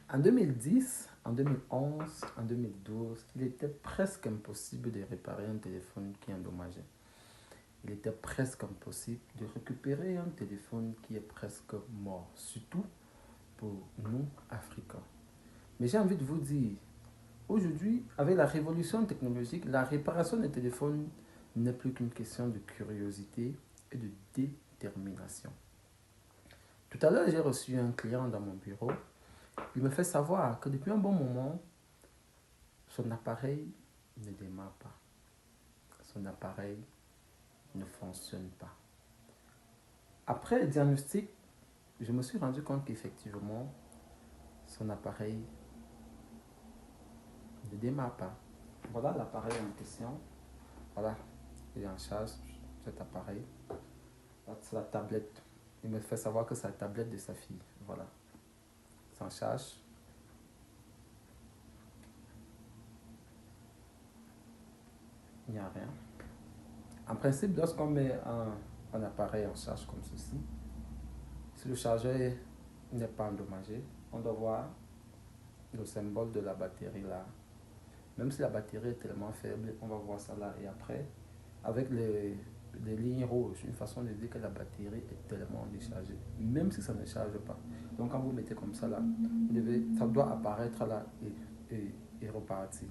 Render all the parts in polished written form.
En 2010, en 2011, en 2012, il était presque impossible de réparer un téléphone qui est endommagé. Il était presque impossible de récupérer un téléphone qui est presque mort, surtout pour nous, Africains. Mais j'ai envie de vous dire, aujourd'hui, avec la révolution technologique, la réparation des téléphones n'est plus qu'une question de curiosité et de détermination. Tout à l'heure, j'ai reçu un client dans mon bureau. Il me fait savoir que depuis un bon moment, son appareil ne démarre pas. Son appareil ne fonctionne pas. Après le diagnostic, je me suis rendu compte qu'effectivement, son appareil ne démarre pas. Voilà l'appareil en question. Voilà, il est en charge, cet appareil. C'est la tablette. Il me fait savoir que c'est la tablette de sa fille. Voilà, c'est en charge. Il n'y a rien. En principe, lorsqu'on met un appareil en charge comme ceci, si le chargeur n'est pas endommagé, on doit voir le symbole de la batterie là. Même si la batterie est tellement faible, on va voir ça là. Et après, avec les lignes rouges, une façon de dire que la batterie est tellement déchargée, même si ça ne charge pas. Donc quand vous mettez comme ça là, ça doit apparaître là et repartir.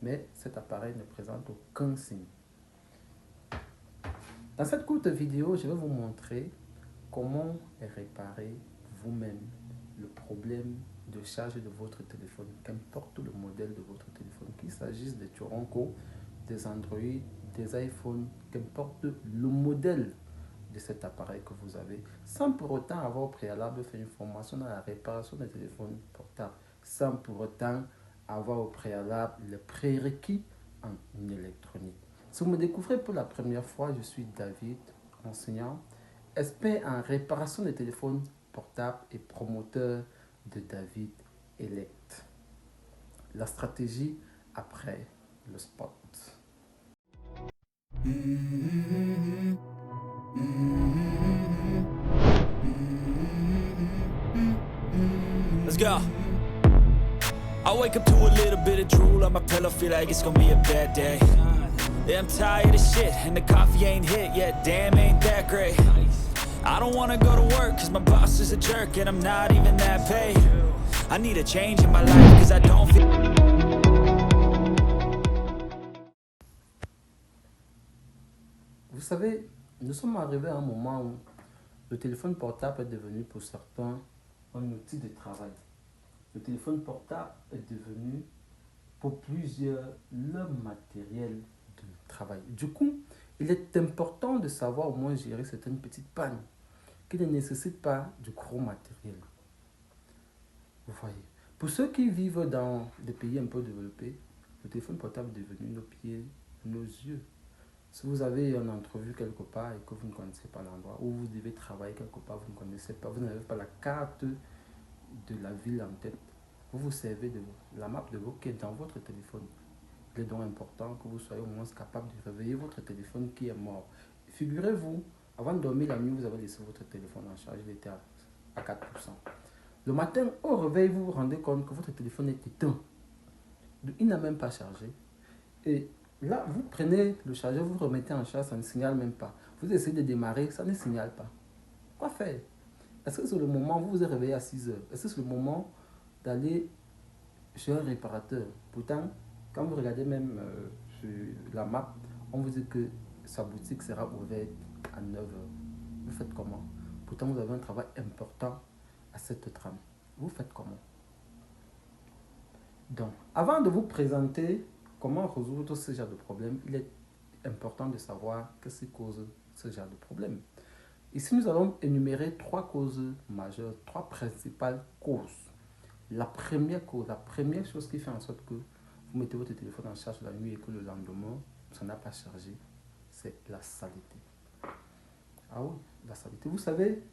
Mais cet appareil ne présente aucun signe. Dans cette courte vidéo, je vais vous montrer comment réparer vous-même le problème de charge de votre téléphone, qu'importe le modèle de votre téléphone, qu'il s'agisse des Turonco, des Android, des iPhones, qu'importe le modèle de cet appareil que vous avez, sans pour autant avoir au préalable fait une formation dans la réparation des téléphones portables, sans pour autant avoir au préalable les prérequis en électronique. Si vous me découvrez pour la première fois, je suis David, enseignant, expert en réparation des téléphones portables et promoteur de David Elect. La stratégie après le spot. Let's go. I wake up to a little bit of drool on my pillow, feel like it's gonna be a bad day. Yeah, I'm tired of shit, and the coffee ain't hit yet, damn, ain't that great. I don't wanna go to work, cause my boss is a jerk, and I'm not even that paid. I need a change in my life, cause I don't feel... Vous savez, nous sommes arrivés à un moment où le téléphone portable est devenu pour certains un outil de travail. Le téléphone portable est devenu pour plusieurs le matériel de travail. Du coup, il est important de savoir au moins gérer certaines petites pannes qui ne nécessitent pas du gros matériel. Vous voyez. Pour ceux qui vivent dans des pays un peu développés, le téléphone portable est devenu nos pieds, nos yeux. Si vous avez une entrevue quelque part et que vous ne connaissez pas l'endroit, ou vous devez travailler quelque part, vous ne connaissez pas, vous n'avez pas la carte de la ville en tête, vous vous servez de la map de vous qui est dans votre téléphone. Il est donc important que vous soyez au moins capable de réveiller votre téléphone qui est mort. Figurez-vous, avant de dormir la nuit, vous avez laissé votre téléphone en charge, il était à 4%. Le matin, au réveil, vous vous rendez compte que votre téléphone est éteint. Il n'a même pas chargé. Et là, vous prenez le chargeur, vous remettez en charge, ça ne signale même pas. Vous essayez de démarrer, ça ne signale pas. Quoi faire? Est-ce que c'est le moment, vous vous êtes réveillé à 6 heures, est-ce que c'est le moment d'aller chez un réparateur? Pourtant, quand vous regardez même sur la map, on vous dit que sa boutique sera ouverte à 9 heures. Vous faites comment? Pourtant, vous avez un travail important à cette trame. Vous faites comment? Donc, avant de vous présenter comment résoudre ce genre de problème, il est important de savoir qu'est-ce qui cause ce genre de problème. Ici, nous allons énumérer trois causes majeures, trois principales causes. La première cause, la première chose qui fait en sorte que vous mettez votre téléphone en charge la nuit et que le lendemain, ça n'a pas chargé, c'est la saleté. Ah oui, la saleté. Vous savez,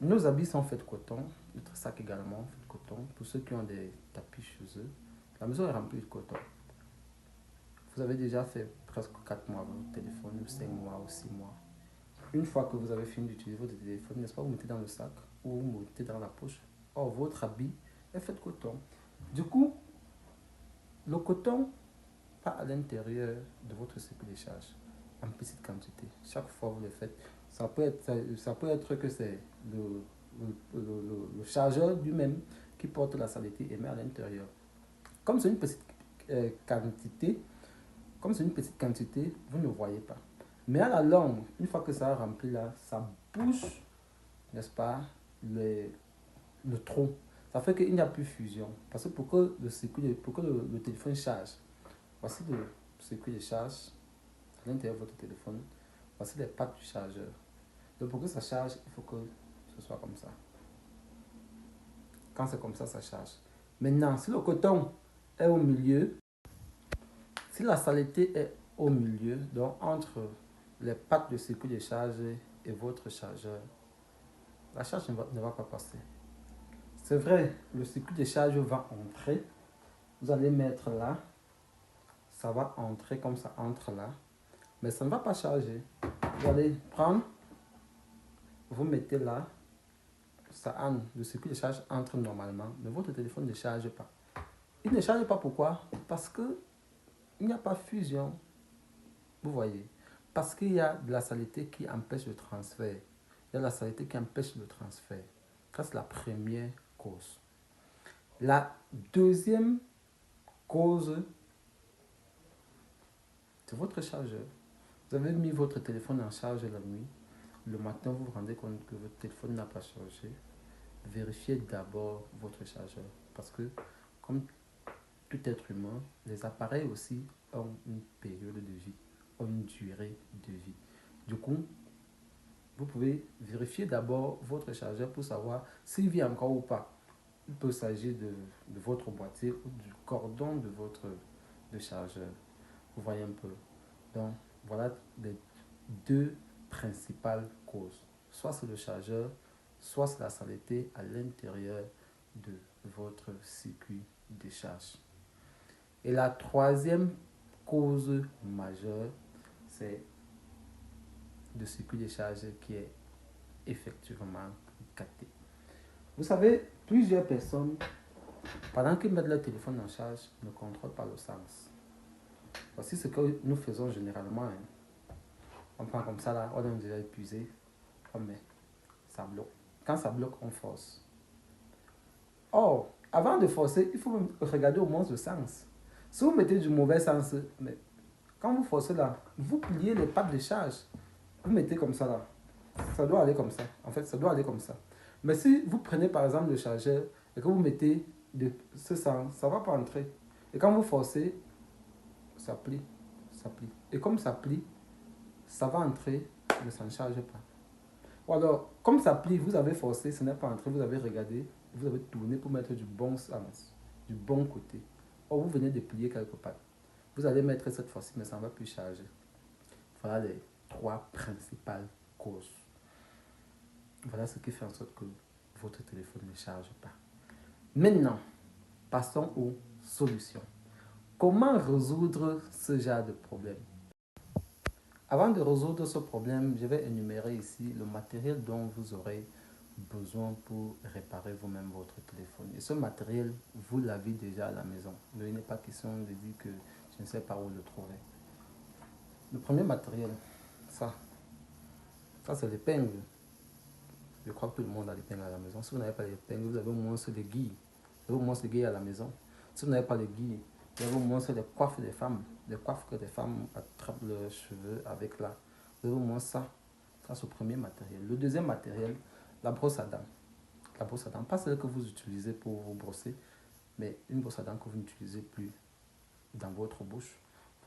nos habits sont faits de coton, notre sac également fait de coton. Pour ceux qui ont des tapis chez eux, la maison est remplie de coton. Vous avez déjà fait presque 4 mois avec votre téléphone, ou 5 mois, ou 6 mois. Une fois que vous avez fini d'utiliser votre téléphone, n'est-ce pas, vous mettez dans le sac ou vous mettez dans la poche. Or, votre habit est fait de coton. Du coup, le coton pas à l'intérieur de votre circuit de charge en petite quantité. Chaque fois que vous le faites, ça peut être que c'est le chargeur lui-même qui porte la saleté et met à l'intérieur. Comme c'est une petite quantité, comme c'est une petite quantité, vous ne voyez pas. Mais à la longue, une fois que ça a rempli là, ça bouche, n'est-ce pas, le tronc. Ça fait qu'il n'y a plus fusion. Parce que pour que le téléphone charge, voici le circuit de charge à l'intérieur de votre téléphone. Voici les pattes du chargeur. Donc pour que ça charge, il faut que ce soit comme ça. Quand c'est comme ça charge. Maintenant, si le coton est au milieu, si la saleté est au milieu, donc entre les pattes de circuit de charge et votre chargeur, la charge ne va pas passer. C'est vrai, le circuit de charge va entrer. Vous allez mettre là. Ça va entrer comme ça entre là. Mais ça ne va pas charger. Vous allez prendre. Vous mettez là. Le circuit de charge entre normalement. Mais votre téléphone ne charge pas. Il ne charge pas pourquoi? Parce que il n'y a pas fusion. Vous voyez. Parce qu'il y a de la saleté qui empêche le transfert. Il y a de la saleté qui empêche le transfert. Ça, c'est la première cause. La deuxième cause, c'est votre chargeur. Vous avez mis votre téléphone en charge la nuit. Le matin, vous vous rendez compte que votre téléphone n'a pas chargé. Vérifiez d'abord votre chargeur. Parce que, comme tout être humain, les appareils aussi ont une période de vie, ont une durée de vie. Du coup, vous pouvez vérifier d'abord votre chargeur pour savoir s'il vit encore ou pas. Il peut s'agir de votre boîtier ou du cordon de votre chargeur. Vous voyez un peu. Donc, voilà les deux principales causes. Soit c'est le chargeur, soit c'est la saleté à l'intérieur de votre circuit de charge. Et la troisième cause majeure, c'est le circuit de charge qui est effectivement gâté. Vous savez, plusieurs personnes, pendant qu'ils mettent leur téléphone en charge, ne contrôlent pas le sens. Voici ce que nous faisons généralement. On prend comme ça là, on est déjà épuisé, on met, ça bloque. Quand ça bloque, on force. Or, avant de forcer, il faut regarder au moins le sens. Si vous mettez du mauvais sens, mais quand vous forcez là, vous pliez les pattes de charge. Vous mettez comme ça là. Ça doit aller comme ça. En fait, ça doit aller comme ça. Mais si vous prenez par exemple le chargeur et que vous mettez de ce sens, ça ne va pas entrer. Et quand vous forcez, ça plie. Ça plie. Et comme ça plie, ça va entrer, mais ça ne charge pas. Ou alors, comme ça plie, vous avez forcé, ce n'est pas entré, vous avez regardé, vous avez tourné pour mettre du bon sens, du bon côté. Or, vous venez de plier quelque part. Vous allez mettre cette fois-ci, mais ça ne va plus charger. Voilà les trois principales causes. Voilà ce qui fait en sorte que votre téléphone ne charge pas. Maintenant, passons aux solutions. Comment résoudre ce genre de problème? Avant de résoudre ce problème, je vais énumérer ici le matériel dont vous aurez besoin pour réparer vous-même votre téléphone. Et ce matériel, vous l'avez déjà à la maison. Il n'est pas question de dire que je ne sais pas où le trouver. Le premier matériel, ça c'est l'épingle. Je crois que tout le monde a l'épingle à la maison. Si vous n'avez pas l'épingle, vous avez au moins des guilles. Vous avez au moins des guilles à la maison. Si vous n'avez pas les guilles, vous avez au moins les coiffes des femmes. Les coiffes que les femmes attrapent leurs cheveux avec là. Vous avez au moins ça. Ça, c'est le premier matériel. Le deuxième matériel, la brosse à dents. La brosse à dents, pas celle que vous utilisez pour vous brosser, mais une brosse à dents que vous n'utilisez plus dans votre bouche.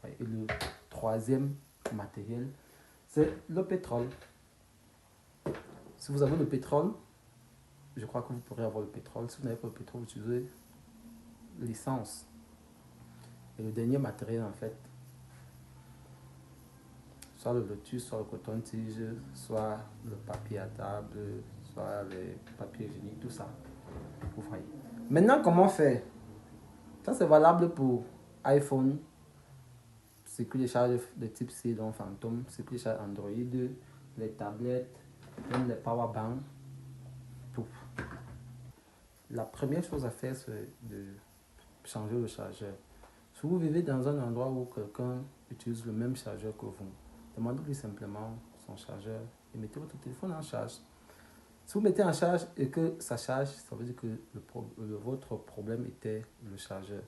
Et le troisième matériel, c'est le pétrole. Si vous avez le pétrole, je crois que vous pourrez avoir le pétrole. Si vous n'avez pas le pétrole, vous utilisez l'essence. Et le dernier matériel, en fait, soit le lotus, soit le coton-tige, soit le papier à table, soit les papiers hygiéniques, tout ça. Vous voyez. Maintenant, comment faire? Ça, c'est valable pour iPhone, circuit de charge de type C, donc Phantom, circuit de charge Android, les tablettes, même les powerbanks, tout. la première chose à faire, c'est de changer le chargeur. Si vous vivez dans un endroit où quelqu'un utilise le même chargeur que vous, demandez-lui simplement son chargeur et mettez votre téléphone en charge. Si vous mettez en charge et que ça charge, ça veut dire que votre problème était le chargeur.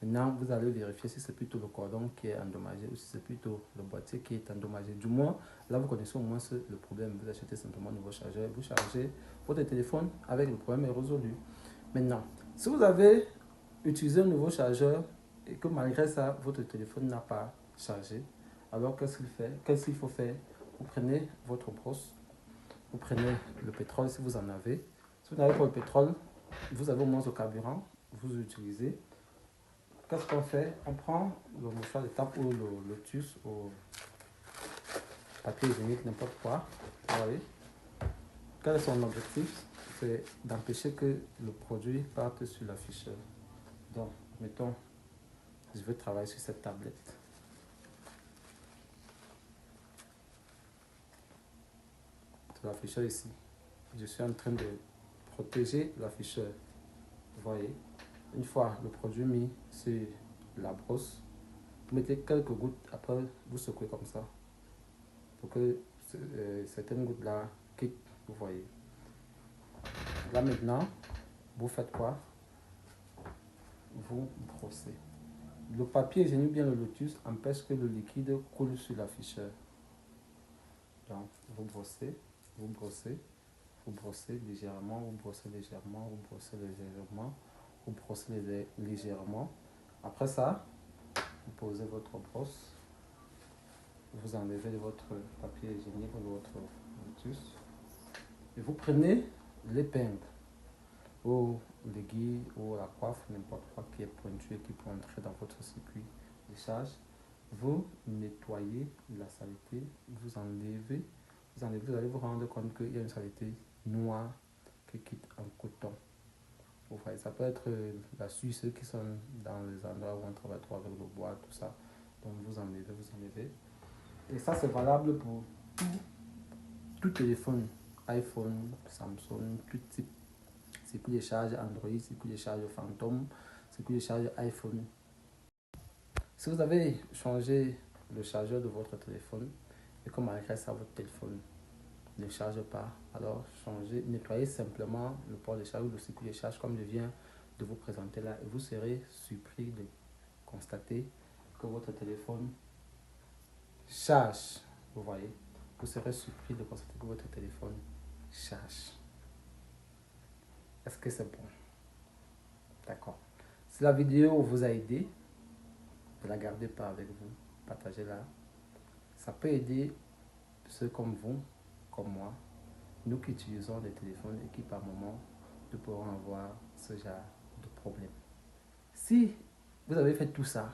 Maintenant, vous allez vérifier si c'est plutôt le cordon qui est endommagé ou si c'est plutôt le boîtier qui est endommagé. Du moins, là, vous connaissez au moins le problème. Vous achetez simplement un nouveau chargeur, vous chargez votre téléphone avec le problème est résolu. Maintenant, si vous avez utilisé un nouveau chargeur et que malgré ça, votre téléphone n'a pas chargé, alors qu'est-ce qu'il faut faire? Vous prenez votre brosse, vous prenez le pétrole si vous en avez. Si vous n'avez pas le pétrole, vous avez au moins le carburant, vous utilisez. Qu'est-ce qu'on fait? On prend le mouchoir de tape ou le lotus ou papier hygiénique, n'importe quoi. Vous voyez? Quel est son objectif? C'est d'empêcher que le produit parte sur l'afficheur. Donc, mettons, je veux travailler sur cette tablette. C'est l'afficheur ici. Je suis en train de protéger l'afficheur. Vous voyez? Une fois le produit mis sur la brosse, vous mettez quelques gouttes, après vous secouez comme ça pour que certaines gouttes là quittent, vous voyez. Là maintenant, vous faites quoi? Vous brossez. Le papier hygiénique, bien le lotus, empêche que le liquide coule sur l'afficheur. Donc, vous brossez, vous brossez, vous brossez légèrement, vous brossez légèrement, vous brossez légèrement, vous brossez légèrement. Après ça, vous posez votre brosse, vous enlevez votre papier hygiénique ou votre lotus et vous prenez l'épingle ou l'aiguille ou la coiffe, n'importe quoi qui est pointu et qui peut entrer dans votre circuit de charge. Vous nettoyez la saleté, vous enlevez, vous allez vous rendre compte qu'il y a une saleté noire qui quitte en coton. Vous voyez, ça peut être la suie, ceux qui sont dans les endroits où on travaille trop avec le bois, tout ça. Donc vous enlevez, vous enlevez. Et ça c'est valable pour tout téléphone, iPhone, Samsung, tout type. Circuit de charge Android, circuit de charge Phantom, circuit de charge iPhone. Si vous avez changé le chargeur de votre téléphone et que malgré ça votre téléphone ne charge pas, alors changez, nettoyez simplement le port de charge ou le circuit de charge comme je viens de vous présenter là et vous serez surpris de constater que votre téléphone charge. Vous voyez, vous serez surpris de constater que votre téléphone charge. Est-ce que c'est bon? D'accord. Si la vidéo vous a aidé, ne la gardez pas avec vous, partagez-la. Ça peut aider ceux comme vous, comme moi, nous qui utilisons des téléphones et qui par moment nous pourrons avoir ce genre de problème. Si vous avez fait tout ça,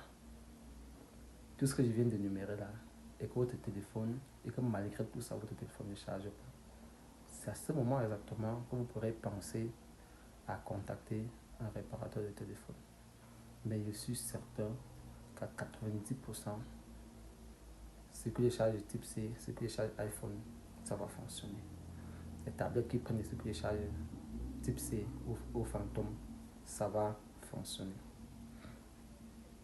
tout ce que je viens d'énumérer là, et que votre téléphone, et que malgré tout ça, votre téléphone ne charge pas, c'est à ce moment exactement que vous pourrez penser à contacter un réparateur de téléphone. Mais je suis certain qu'à 90%, ce que les charges type C, ce que les charges iPhone, ça va fonctionner. Les tablettes qui prennent ce que les charges type C ou Phantom, ça va fonctionner.